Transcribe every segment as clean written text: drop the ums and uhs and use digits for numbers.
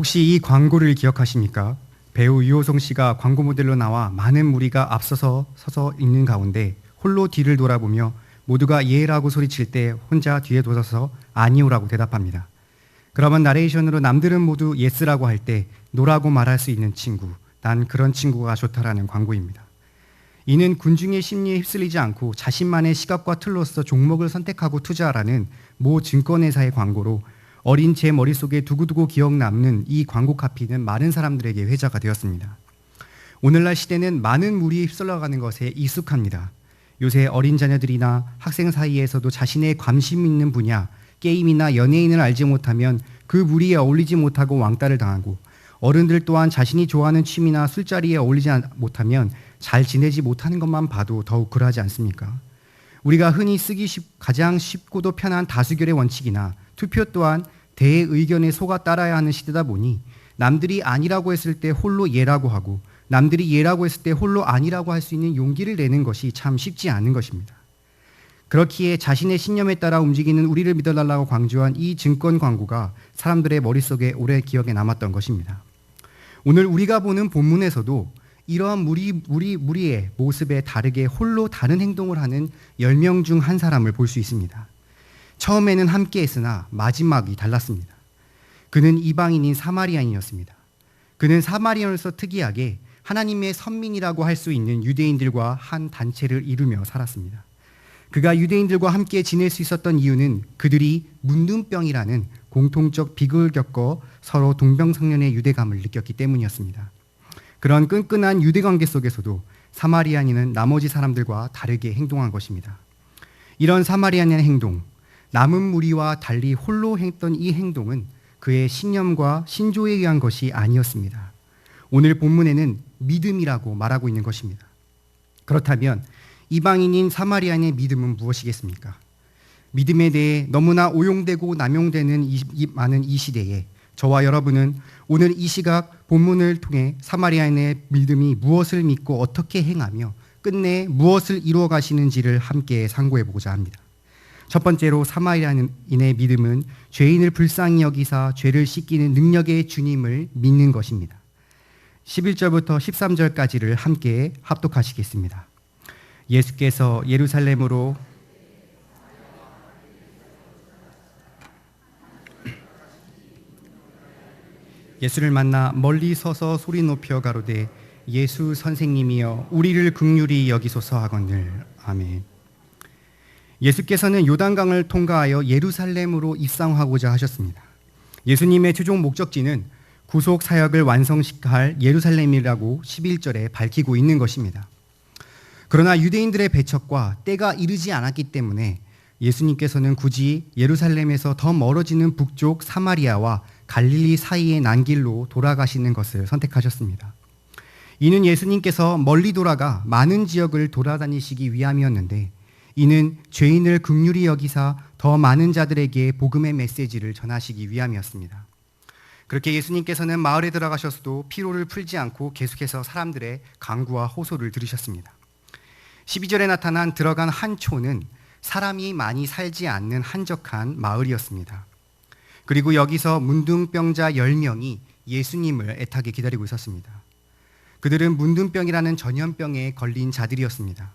혹시 이 광고를 기억하십니까? 배우 유호성 씨가 광고 모델로 나와 많은 무리가 앞서서 서서 있는 가운데 홀로 뒤를 돌아보며 모두가 예라고 소리칠 때 혼자 뒤에 돌아서서 아니오라고 대답합니다. 그러면 나레이션으로 남들은 모두 예스라고 할 때 노라고 말할 수 있는 친구, 난 그런 친구가 좋다라는 광고입니다. 이는 군중의 심리에 휩쓸리지 않고 자신만의 시각과 틀로서 종목을 선택하고 투자하라는 모 증권회사의 광고로 어린 제 머릿속에 두고두고 기억 남는 이 광고 카피는 많은 사람들에게 회자가 되었습니다. 오늘날 시대는 많은 무리에 휩쓸려가는 것에 익숙합니다. 요새 어린 자녀들이나 학생 사이에서도 자신의 관심 있는 분야, 게임이나 연예인을 알지 못하면 그 무리에 어울리지 못하고 왕따를 당하고, 어른들 또한 자신이 좋아하는 취미나 술자리에 어울리지 못하면 잘 지내지 못하는 것만 봐도 더욱 그러하지 않습니까? 우리가 흔히 가장 쉽고도 편한 다수결의 원칙이나 투표 또한 대의견에 속아 따라야 하는 시대다 보니 남들이 아니라고 했을 때 홀로 예라고 하고 남들이 예라고 했을 때 홀로 아니라고 할 수 있는 용기를 내는 것이 참 쉽지 않은 것입니다. 그렇기에 자신의 신념에 따라 움직이는 우리를 믿어달라고 강조한 이 증권 광고가 사람들의 머릿속에 오래 기억에 남았던 것입니다. 오늘 우리가 보는 본문에서도 이러한 무리의 모습에 다르게 홀로 다른 행동을 하는 10명 중 한 사람을 볼 수 있습니다. 처음에는 함께 했으나 마지막이 달랐습니다. 그는 이방인인 사마리아인이었습니다. 그는 사마리아인으로서 특이하게 하나님의 선민이라고 할 수 있는 유대인들과 한 단체를 이루며 살았습니다. 그가 유대인들과 함께 지낼 수 있었던 이유는 그들이 문둥병이라는 공통적 비극을 겪어 서로 동병상련의 유대감을 느꼈기 때문이었습니다. 그런 끈끈한 유대관계 속에서도 사마리아인은 나머지 사람들과 다르게 행동한 것입니다. 이런 사마리아인의 행동, 남은 무리와 달리 홀로 했던 이 행동은 그의 신념과 신조에 의한 것이 아니었습니다. 오늘 본문에는 믿음이라고 말하고 있는 것입니다. 그렇다면 이방인인 사마리아인의 믿음은 무엇이겠습니까? 믿음에 대해 너무나 오용되고 남용되는 많은 이 시대에 저와 여러분은 오늘 이 시각 본문을 통해 사마리아인의 믿음이 무엇을 믿고 어떻게 행하며 끝내 무엇을 이루어 가시는지를 함께 상고해 보고자 합니다. 첫 번째로 사마리아인의 믿음은 죄인을 불쌍히 여기사 죄를 씻기는 능력의 주님을 믿는 것입니다. 11절부터 13절까지를 함께 합독하시겠습니다. 예수께서 예루살렘으로 예수를 만나 멀리 서서 소리 높여 가로되 예수 선생님이여 우리를 긍휼히 여기소서 하거늘. 아멘. 예수께서는 요단강을 통과하여 예루살렘으로 입성하고자 하셨습니다. 예수님의 최종 목적지는 구속 사역을 완성시킬 예루살렘이라고 11절에 밝히고 있는 것입니다. 그러나 유대인들의 배척과 때가 이르지 않았기 때문에 예수님께서는 굳이 예루살렘에서 더 멀어지는 북쪽 사마리아와 갈릴리 사이의 난길로 돌아가시는 것을 선택하셨습니다. 이는 예수님께서 멀리 돌아가 많은 지역을 돌아다니시기 위함이었는데, 이는 죄인을 긍휼히 여기사 더 많은 자들에게 복음의 메시지를 전하시기 위함이었습니다. 그렇게 예수님께서는 마을에 들어가셔서도 피로를 풀지 않고 계속해서 사람들의 간구와 호소를 들으셨습니다. 12절에 나타난 들어간 한 촌은 사람이 많이 살지 않는 한적한 마을이었습니다. 그리고 여기서 문둥병자 10명이 예수님을 애타게 기다리고 있었습니다. 그들은 문둥병이라는 전염병에 걸린 자들이었습니다.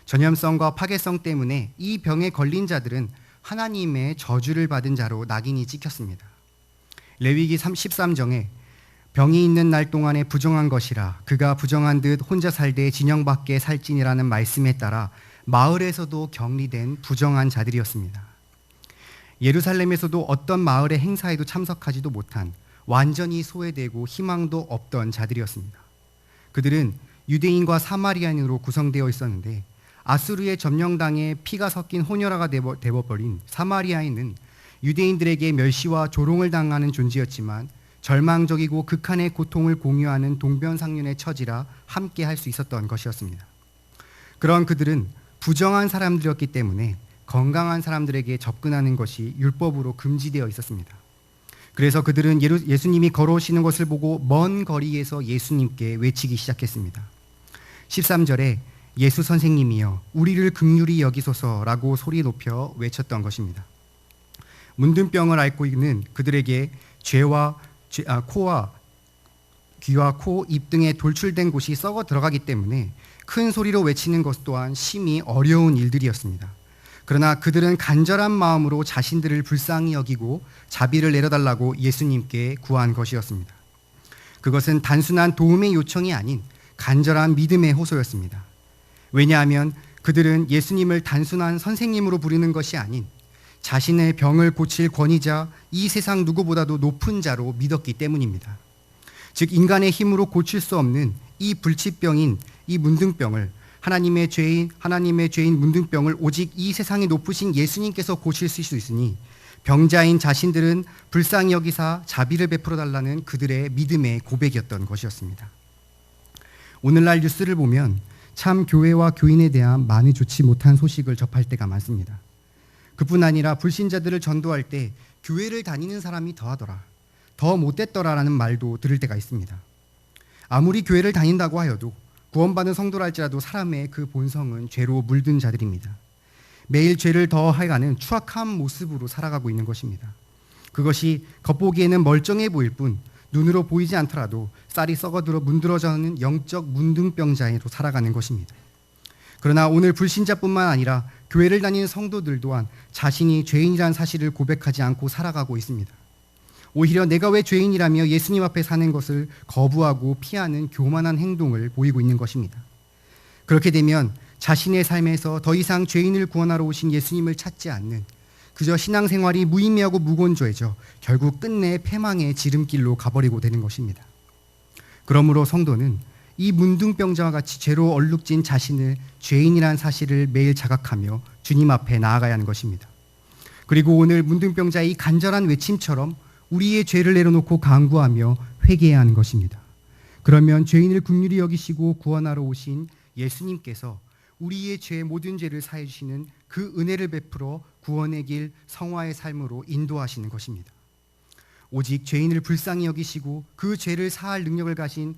전염성과 파괴성 때문에 이 병에 걸린 자들은 하나님의 저주를 받은 자로 낙인이 찍혔습니다. 레위기 13장에 병이 있는 날 동안에 부정한 것이라 그가 부정한 듯 혼자 살되 진영 밖에 살지니라는 말씀에 따라 마을에서도 격리된 부정한 자들이었습니다. 예루살렘에서도 어떤 마을의 행사에도 참석하지도 못한 완전히 소외되고 희망도 없던 자들이었습니다. 그들은 유대인과 사마리아인으로 구성되어 있었는데 아수르의 점령당에 피가 섞인 호녀라가 되어버린 사마리아인은 유대인들에게 멸시와 조롱을 당하는 존재였지만 절망적이고 극한의 고통을 공유하는 동병상련의 처지라 함께 할 수 있었던 것이었습니다. 그런 그들은 부정한 사람들이었기 때문에 건강한 사람들에게 접근하는 것이 율법으로 금지되어 있었습니다. 그래서 그들은 예수님이 걸어오시는 것을 보고 먼 거리에서 예수님께 외치기 시작했습니다. 13절에 예수 선생님이여 우리를 긍휼히 여기소서라고 소리 높여 외쳤던 것입니다. 문둥병을 앓고 있는 그들에게 죄와 코와 귀와 코, 입 등에 돌출된 곳이 썩어 들어가기 때문에 큰 소리로 외치는 것 또한 심히 어려운 일들이었습니다. 그러나 그들은 간절한 마음으로 자신들을 불쌍히 여기고 자비를 내려달라고 예수님께 구한 것이었습니다. 그것은 단순한 도움의 요청이 아닌 간절한 믿음의 호소였습니다. 왜냐하면 그들은 예수님을 단순한 선생님으로 부르는 것이 아닌 자신의 병을 고칠 권위자, 이 세상 누구보다도 높은 자로 믿었기 때문입니다. 즉 인간의 힘으로 고칠 수 없는 이 불치병인 이 문둥병을 하나님의 죄인 문둥병을 오직 이 세상에 높으신 예수님께서 고칠 수 있으니 병자인 자신들은 불쌍히 여기사 자비를 베풀어 달라는 그들의 믿음의 고백이었던 것이었습니다. 오늘날 뉴스를 보면 참 교회와 교인에 대한 많이 좋지 못한 소식을 접할 때가 많습니다. 그뿐 아니라 불신자들을 전도할 때 교회를 다니는 사람이 더하더라, 더 못됐더라라는 말도 들을 때가 있습니다. 아무리 교회를 다닌다고 하여도 구원받은 성도랄지라도 사람의 그 본성은 죄로 물든 자들입니다. 매일 죄를 더해가는 추악한 모습으로 살아가고 있는 것입니다. 그것이 겉보기에는 멀쩡해 보일 뿐 눈으로 보이지 않더라도 쌀이 썩어들어 문드러져는 영적 문둥병자로 살아가는 것입니다. 그러나 오늘 불신자뿐만 아니라 교회를 다니는 성도들 또한 자신이 죄인이라는 사실을 고백하지 않고 살아가고 있습니다. 오히려 내가 왜 죄인이라며 예수님 앞에 사는 것을 거부하고 피하는 교만한 행동을 보이고 있는 것입니다. 그렇게 되면 자신의 삶에서 더 이상 죄인을 구원하러 오신 예수님을 찾지 않는 그저 신앙생활이 무의미하고 무건조해져 결국 끝내 패망의 지름길로 가버리고 되는 것입니다. 그러므로 성도는 이 문둥병자와 같이 죄로 얼룩진 자신을 죄인이라는 사실을 매일 자각하며 주님 앞에 나아가야 하는 것입니다. 그리고 오늘 문둥병자의 이 간절한 외침처럼 우리의 죄를 내려놓고 간구하며 회개해야 하는 것입니다. 그러면 죄인을 긍휼히 여기시고 구원하러 오신 예수님께서 우리의 모든 죄를 사해 주시는 그 은혜를 베풀어 구원의 길, 성화의 삶으로 인도하시는 것입니다. 오직 죄인을 불쌍히 여기시고 그 죄를 사할 능력을 가신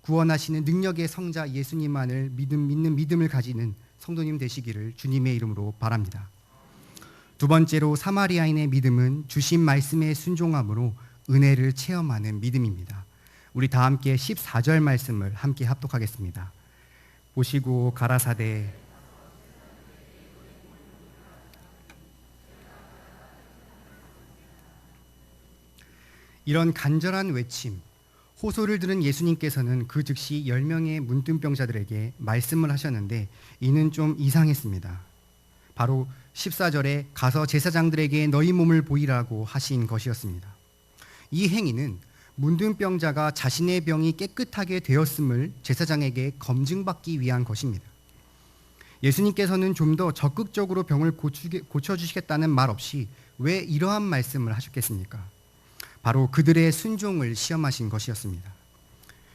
구원하시는 능력의 성자 예수님만을 믿는 믿음을 가지는 성도님 되시기를 주님의 이름으로 바랍니다. 두 번째로 사마리아인의 믿음은 주신 말씀에 순종함으로 은혜를 체험하는 믿음입니다. 우리 다 함께 14절 말씀을 함께 합독하겠습니다. 보시고 가라사대 이런 간절한 외침, 호소를 들은 예수님께서는 그 즉시 10명의 문둥병자들에게 말씀을 하셨는데 이는 좀 이상했습니다. 바로 14절에 가서 제사장들에게 너희 몸을 보이라고 하신 것이었습니다. 이 행위는 문둥병자가 자신의 병이 깨끗하게 되었음을 제사장에게 검증받기 위한 것입니다. 예수님께서는 좀 더 적극적으로 병을 고쳐주시겠다는 말 없이 왜 이러한 말씀을 하셨겠습니까? 바로 그들의 순종을 시험하신 것이었습니다.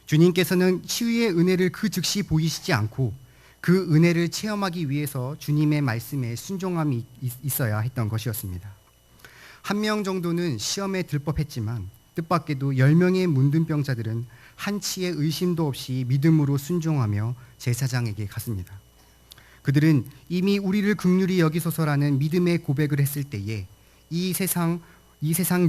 주님께서는 치유의 은혜를 그 즉시 보이시지 않고 그 은혜를 체험하기 위해서 주님의 말씀에 순종함이 있어야 했던 것이었습니다. 한 명 정도는 시험에 들법했지만 뜻밖에도 10명의 문둥병자들은 한치의 의심도 없이 믿음으로 순종하며 제사장에게 갔습니다. 그들은 이미 우리를 긍휼히 여기소서라는 믿음의 고백을 했을 때에 이 세상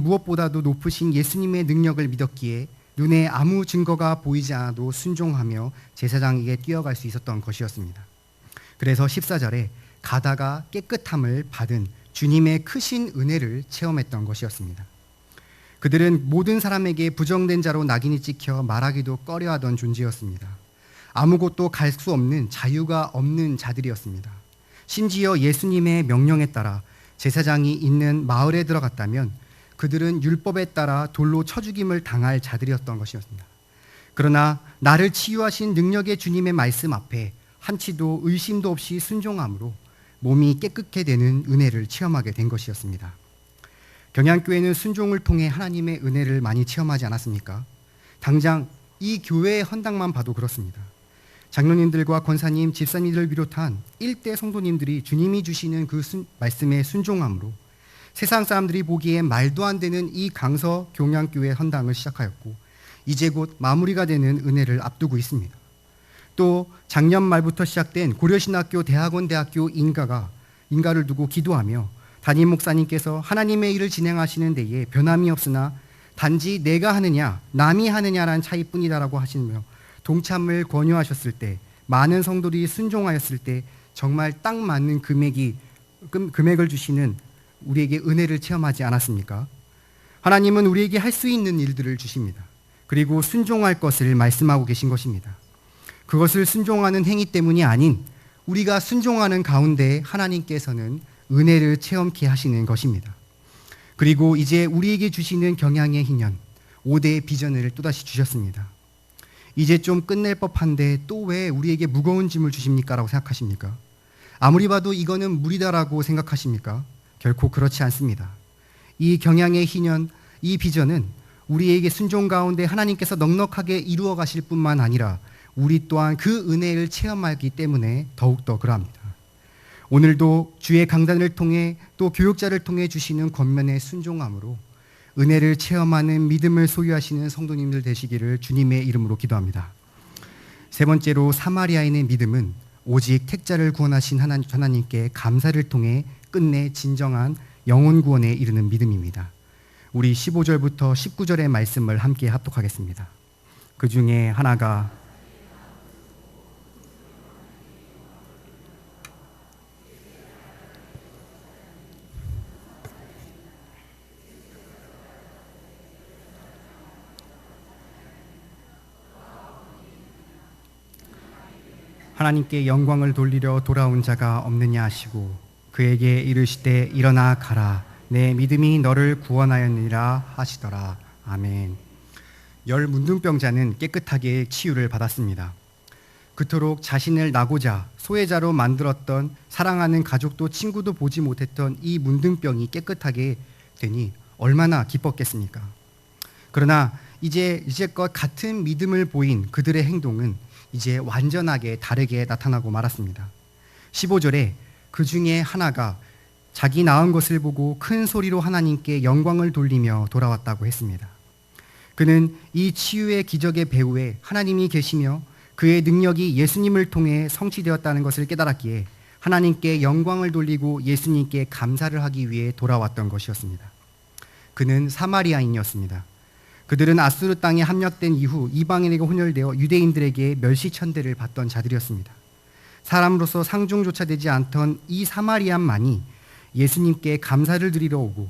무엇보다도 높으신 예수님의 능력을 믿었기에 눈에 아무 증거가 보이지 않아도 순종하며 제사장에게 뛰어갈 수 있었던 것이었습니다. 그래서 14절에 가다가 깨끗함을 받은 주님의 크신 은혜를 체험했던 것이었습니다. 그들은 모든 사람에게 부정된 자로 낙인이 찍혀 말하기도 꺼려하던 존재였습니다. 아무 곳도 갈 수 없는 자유가 없는 자들이었습니다. 심지어 예수님의 명령에 따라 제사장이 있는 마을에 들어갔다면 그들은 율법에 따라 돌로 쳐 죽임을 당할 자들이었던 것이었습니다. 그러나 나를 치유하신 능력의 주님의 말씀 앞에 한치도 의심도 없이 순종함으로 몸이 깨끗게 되는 은혜를 체험하게 된 것이었습니다. 경양교회는 순종을 통해 하나님의 은혜를 많이 체험하지 않았습니까? 당장 이 교회의 헌당만 봐도 그렇습니다. 장로님들과 권사님, 집사님들을 비롯한 일대 성도님들이 주님이 주시는 그 말씀에 순종함으로 세상 사람들이 보기에 말도 안 되는 이 강서 경양교회 헌당을 시작하였고 이제 곧 마무리가 되는 은혜를 앞두고 있습니다. 또 작년 말부터 시작된 고려신학교 대학교 인가를 두고 기도하며 담임 목사님께서 하나님의 일을 진행하시는 데에 변함이 없으나 단지 내가 하느냐 남이 하느냐라는 차이뿐이다라고 하시며 동참을 권유하셨을 때, 많은 성도들이 순종하였을 때 정말 딱 맞는 금액을 주시는 우리에게 은혜를 체험하지 않았습니까? 하나님은 우리에게 할 수 있는 일들을 주십니다. 그리고 순종할 것을 말씀하고 계신 것입니다. 그것을 순종하는 행위 때문이 아닌 우리가 순종하는 가운데 하나님께서는 은혜를 체험케 하시는 것입니다. 그리고 이제 우리에게 주시는 경향의 희년 5대의 비전을 또다시 주셨습니다. 이제 좀 끝낼 법한데 또 왜 우리에게 무거운 짐을 주십니까? 라고 생각하십니까? 아무리 봐도 이거는 무리다라고 생각하십니까? 결코 그렇지 않습니다. 이 경향의 희년, 이 비전은 우리에게 순종 가운데 하나님께서 넉넉하게 이루어 가실 뿐만 아니라 우리 또한 그 은혜를 체험하기 때문에 더욱더 그러합니다. 오늘도 주의 강단을 통해 또 교육자를 통해 주시는 권면의 순종함으로 은혜를 체험하는 믿음을 소유하시는 성도님들 되시기를 주님의 이름으로 기도합니다. 세 번째로 사마리아인의 믿음은 오직 택자를 구원하신 하나님께 감사를 통해 끝내 진정한 영혼 구원에 이르는 믿음입니다. 우리 15절부터 19절의 말씀을 함께 합독하겠습니다. 그 중에 하나가 하나님께 영광을 돌리려 돌아온 자가 없느냐 하시고 그에게 이르시되 일어나 가라 내 믿음이 너를 구원하였느니라 하시더라. 아멘. 열 문둥병자는 깨끗하게 치유를 받았습니다. 그토록 자신을 나고자 소외자로 만들었던 사랑하는 가족도 친구도 보지 못했던 이 문둥병이 깨끗하게 되니 얼마나 기뻤겠습니까? 그러나 이제껏 같은 믿음을 보인 그들의 행동은 이제 완전하게 다르게 나타나고 말았습니다. 15절에 그 중에 하나가 자기 나은 것을 보고 큰 소리로 하나님께 영광을 돌리며 돌아왔다고 했습니다. 그는 이 치유의 기적의 배후에 하나님이 계시며 그의 능력이 예수님을 통해 성취되었다는 것을 깨달았기에 하나님께 영광을 돌리고 예수님께 감사를 하기 위해 돌아왔던 것이었습니다. 그는 사마리아인이었습니다. 그들은 아수르 땅에 함락된 이후 이방인에게 혼혈되어 유대인들에게 멸시천대를 받던 자들이었습니다. 사람으로서 상종조차 되지 않던 이 사마리아만이 예수님께 감사를 드리러 오고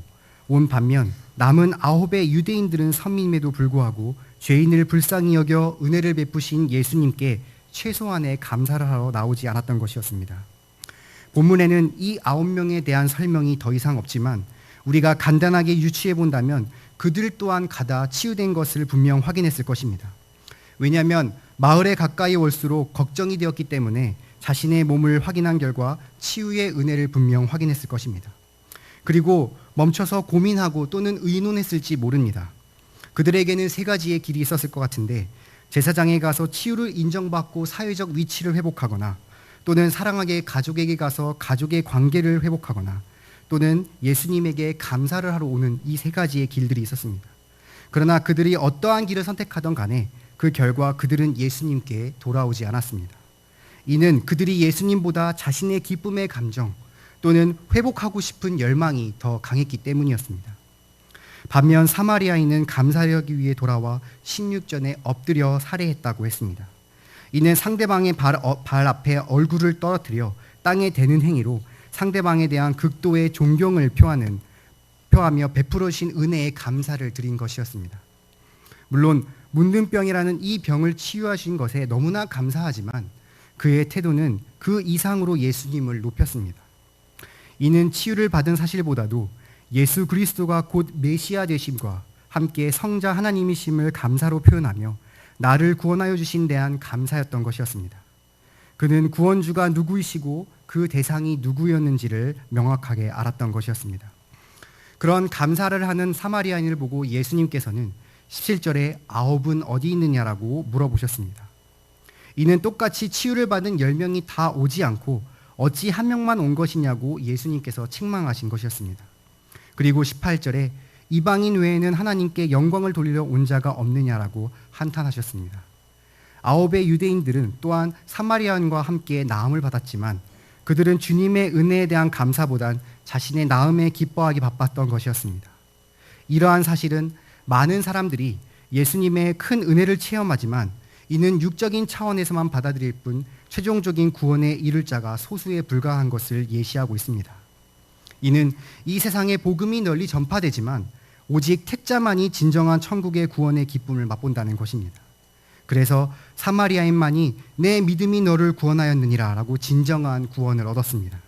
온 반면 남은 9의 유대인들은 선민임에도 불구하고 죄인을 불쌍히 여겨 은혜를 베푸신 예수님께 최소한의 감사를 하러 나오지 않았던 것이었습니다. 본문에는 이 9명에 대한 설명이 더 이상 없지만 우리가 간단하게 유추해 본다면 그들 또한 가다 치유된 것을 분명 확인했을 것입니다. 왜냐하면 마을에 가까이 올수록 걱정이 되었기 때문에 자신의 몸을 확인한 결과 치유의 은혜를 분명 확인했을 것입니다. 그리고 멈춰서 고민하고 또는 의논했을지 모릅니다. 그들에게는 세 가지의 길이 있었을 것 같은데 제사장에 가서 치유를 인정받고 사회적 위치를 회복하거나 또는 사랑하게 가족에게 가서 가족의 관계를 회복하거나 또는 예수님에게 감사를 하러 오는 이 세 가지의 길들이 있었습니다. 그러나 그들이 어떠한 길을 선택하던 간에 그 결과 그들은 예수님께 돌아오지 않았습니다. 이는 그들이 예수님보다 자신의 기쁨의 감정 또는 회복하고 싶은 열망이 더 강했기 때문이었습니다. 반면 사마리아인은 감사하기 위해 돌아와 16전에 엎드려 살해했다고 했습니다. 이는 상대방의 발 앞에 얼굴을 떨어뜨려 땅에 대는 행위로 상대방에 대한 극도의 존경을 표하며 베풀어주신 은혜에 감사를 드린 것이었습니다. 물론 문둥병이라는 이 병을 치유하신 것에 너무나 감사하지만 그의 태도는 그 이상으로 예수님을 높였습니다. 이는 치유를 받은 사실보다도 예수 그리스도가 곧 메시아 되심과 함께 성자 하나님이심을 감사로 표현하며 나를 구원하여 주신 대한 감사였던 것이었습니다. 그는 구원주가 누구이시고 그 대상이 누구였는지를 명확하게 알았던 것이었습니다. 그런 감사를 하는 사마리아인을 보고 예수님께서는 17절에 9은 어디 있느냐라고 물어보셨습니다. 이는 똑같이 치유를 받은 10명이 다 오지 않고 어찌 한 명만 온 것이냐고 예수님께서 책망하신 것이었습니다. 그리고 18절에 이방인 외에는 하나님께 영광을 돌리려 온 자가 없느냐라고 한탄하셨습니다. 9의 유대인들은 또한 사마리아인과 함께 나음을 받았지만 그들은 주님의 은혜에 대한 감사보단 자신의 나음에 기뻐하기 바빴던 것이었습니다. 이러한 사실은 많은 사람들이 예수님의 큰 은혜를 체험하지만 이는 육적인 차원에서만 받아들일 뿐 최종적인 구원에 이를 자가 소수에 불과한 것을 예시하고 있습니다. 이는 이 세상에 복음이 널리 전파되지만 오직 택자만이 진정한 천국의 구원의 기쁨을 맛본다는 것입니다. 그래서 사마리아인만이 내 믿음이 너를 구원하였느니라 라고 진정한 구원을 얻었습니다.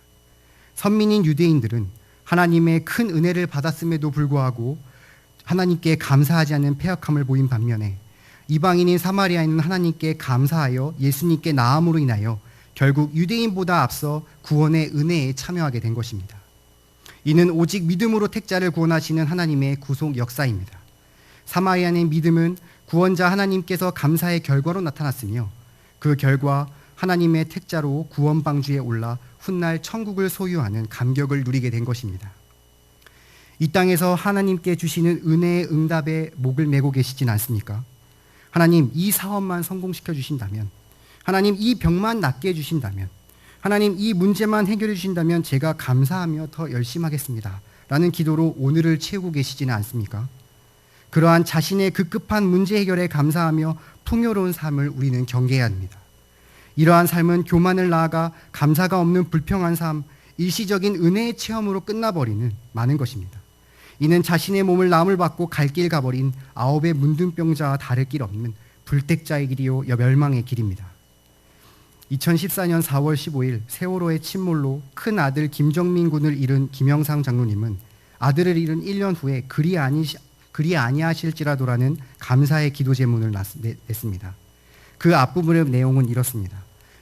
선민인 유대인들은 하나님의 큰 은혜를 받았음에도 불구하고 하나님께 감사하지 않는 패역함을 보인 반면에 이방인인 사마리아인은 하나님께 감사하여 예수님께 나음으로 인하여 결국 유대인보다 앞서 구원의 은혜에 참여하게 된 것입니다. 이는 오직 믿음으로 택자를 구원하시는 하나님의 구속 역사입니다. 사마리아인의 믿음은 구원자 하나님께서 감사의 결과로 나타났으며 그 결과 하나님의 택자로 구원 방주에 올라 훗날 천국을 소유하는 감격을 누리게 된 것입니다. 이 땅에서 하나님께 주시는 은혜의 응답에 목을 메고 계시진 않습니까? 하나님 이 사업만 성공시켜 주신다면, 하나님 이 병만 낫게 해주신다면, 하나님 이 문제만 해결해 주신다면 제가 감사하며 더 열심히 하겠습니다 라는 기도로 오늘을 채우고 계시지는 않습니까? 그러한 자신의 급급한 문제 해결에 감사하며 풍요로운 삶을 우리는 경계해야 합니다. 이러한 삶은 교만을 나아가 감사가 없는 불평한 삶, 일시적인 은혜의 체험으로 끝나버리는 많은 것입니다. 이는 자신의 몸을 남을 받고 갈 길 가버린 아홉의 문둥병자와 다를 길 없는 불택자의 길이요 멸망의 길입니다. 2014년 4월 15일 세월호의 침몰로 큰 아들 김정민 군을 잃은 김영상 장로님은 아들을 잃은 1년 후에 그리 아니하실지라도라는 감사의 기도 제문을 냈습니다. 그 앞부분의 내용은 이렇습니다.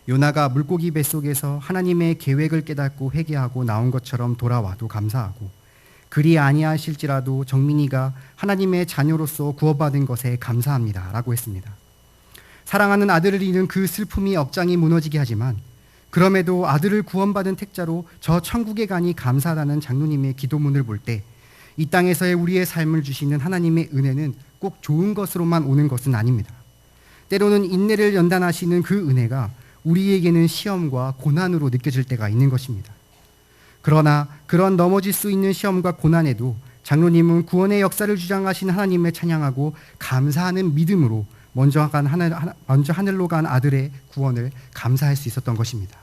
요나가 물고기 뱃속에서 하나님의 계획을 깨닫고 회개하고 나온 것처럼 돌아와도 감사하고 그리 아니하실지라도 정민이가 하나님의 자녀로서 구원받은 것에 감사합니다 라고 했습니다. 사랑하는 아들을 잃은 그 슬픔이 억장이 무너지게 하지만 그럼에도 아들을 구원받은 택자로 저 천국에 가니 감사하다는 장로님의 기도문을 볼 때 이 땅에서의 우리의 삶을 주시는 하나님의 은혜는 꼭 좋은 것으로만 오는 것은 아닙니다. 때로는 인내를 연단하시는 그 은혜가 우리에게는 시험과 고난으로 느껴질 때가 있는 것입니다. 그러나 그런 넘어질 수 있는 시험과 고난에도 장로님은 구원의 역사를 주장하신 하나님을 찬양하고 감사하는 믿음으로 먼저 하늘로 간 아들의 구원을 감사할 수 있었던 것입니다.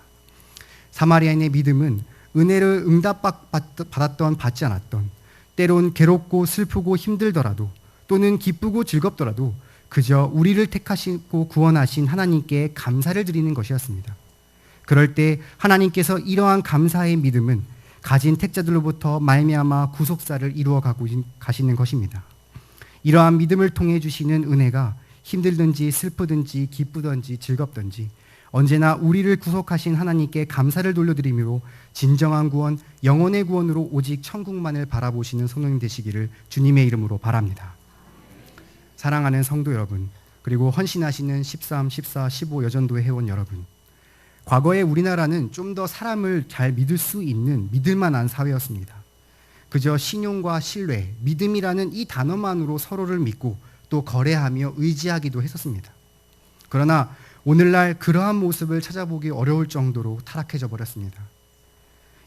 사마리아인의 믿음은 은혜를 응답받았던 받지 않았던 때론 괴롭고 슬프고 힘들더라도 또는 기쁘고 즐겁더라도 그저 우리를 택하시고 구원하신 하나님께 감사를 드리는 것이었습니다. 그럴 때 하나님께서 이러한 감사의 믿음은 가진 택자들로부터 말미암아 구속사를 이루어 가시는 것입니다. 이러한 믿음을 통해 주시는 은혜가 힘들든지 슬프든지 기쁘든지 즐겁든지 언제나 우리를 구속하신 하나님께 감사를 돌려드리므로 진정한 구원, 영혼의 구원으로 오직 천국만을 바라보시는 성도님 되시기를 주님의 이름으로 바랍니다. 사랑하는 성도 여러분, 그리고 헌신하시는 13, 14, 15 여전도의 회원 여러분, 과거에 우리나라는 좀 더 사람을 잘 믿을 수 있는 믿을만한 사회였습니다. 그저 신용과 신뢰, 믿음이라는 이 단어만으로 서로를 믿고 또 거래하며 의지하기도 했었습니다. 그러나 오늘날 그러한 모습을 찾아보기 어려울 정도로 타락해져 버렸습니다.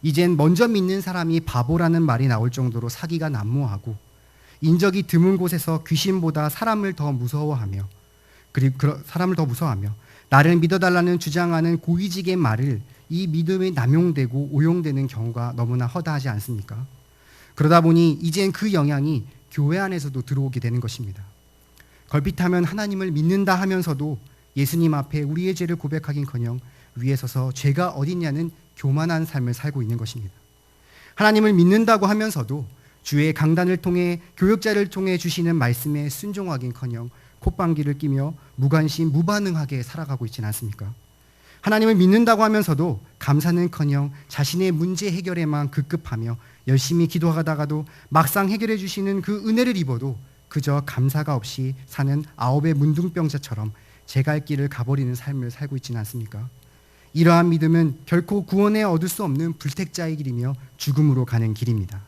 이젠 먼저 믿는 사람이 바보라는 말이 나올 정도로 사기가 난무하고 인적이 드문 곳에서 귀신보다 사람을 더 무서워하며 나를 믿어달라는 주장하는 고위직의 말을 이 믿음에 남용되고 오용되는 경우가 너무나 허다하지 않습니까? 그러다 보니 이젠 그 영향이 교회 안에서도 들어오게 되는 것입니다. 걸핏하면 하나님을 믿는다 하면서도 예수님 앞에 우리의 죄를 고백하긴커녕 위에 서서 죄가 어딨냐는 교만한 삶을 살고 있는 것입니다. 하나님을 믿는다고 하면서도 주의 강단을 통해 교역자를 통해 주시는 말씀에 순종하긴커녕 콧방귀를 끼며 무관심 무반응하게 살아가고 있지는 않습니까? 하나님을 믿는다고 하면서도 감사는커녕 자신의 문제 해결에만 급급하며 열심히 기도하다가도 막상 해결해 주시는 그 은혜를 입어도 그저 감사가 없이 사는 아홉의 문둥병자처럼 제 갈 길을 가버리는 삶을 살고 있지는 않습니까? 이러한 믿음은 결코 구원에 얻을 수 없는 불택자의 길이며 죽음으로 가는 길입니다.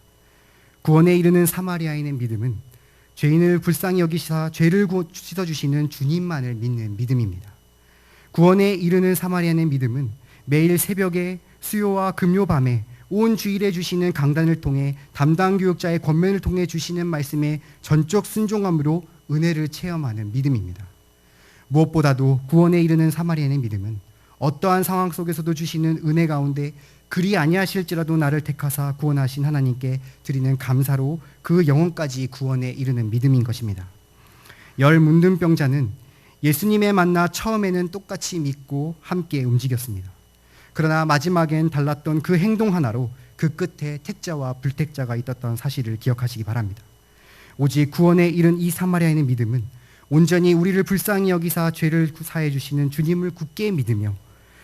구원에 이르는 사마리아인의 믿음은 죄인을 불쌍히 여기시사 죄를 씻어주시는 주님만을 믿는 믿음입니다. 구원에 이르는 사마리아인의 믿음은 매일 새벽에 수요와 금요 밤에 온 주일에 주시는 강단을 통해 담당 교육자의 권면을 통해 주시는 말씀에 전적 순종함으로 은혜를 체험하는 믿음입니다. 무엇보다도 구원에 이르는 사마리아인의 믿음은 어떠한 상황 속에서도 주시는 은혜 가운데 그리 아니하실지라도 나를 택하사 구원하신 하나님께 드리는 감사로 그 영혼까지 구원에 이르는 믿음인 것입니다. 열 문둥병자는 예수님의 만나 처음에는 똑같이 믿고 함께 움직였습니다. 그러나 마지막엔 달랐던 그 행동 하나로 그 끝에 택자와 불택자가 있었던 사실을 기억하시기 바랍니다. 오직 구원에 이른 이 사마리아인의 믿음은 온전히 우리를 불쌍히 여기사 죄를 사해 주시는 주님을 굳게 믿으며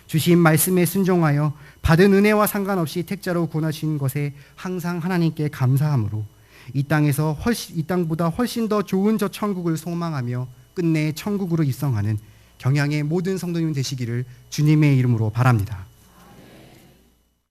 주신 말씀에 순종하여 받은 은혜와 상관없이 택자로 구원하신 것에 항상 하나님께 감사함으로 이 땅보다 훨씬 더 좋은 저 천국을 소망하며 끝내 천국으로 입성하는 경양의 모든 성도님 되시기를 주님의 이름으로 바랍니다.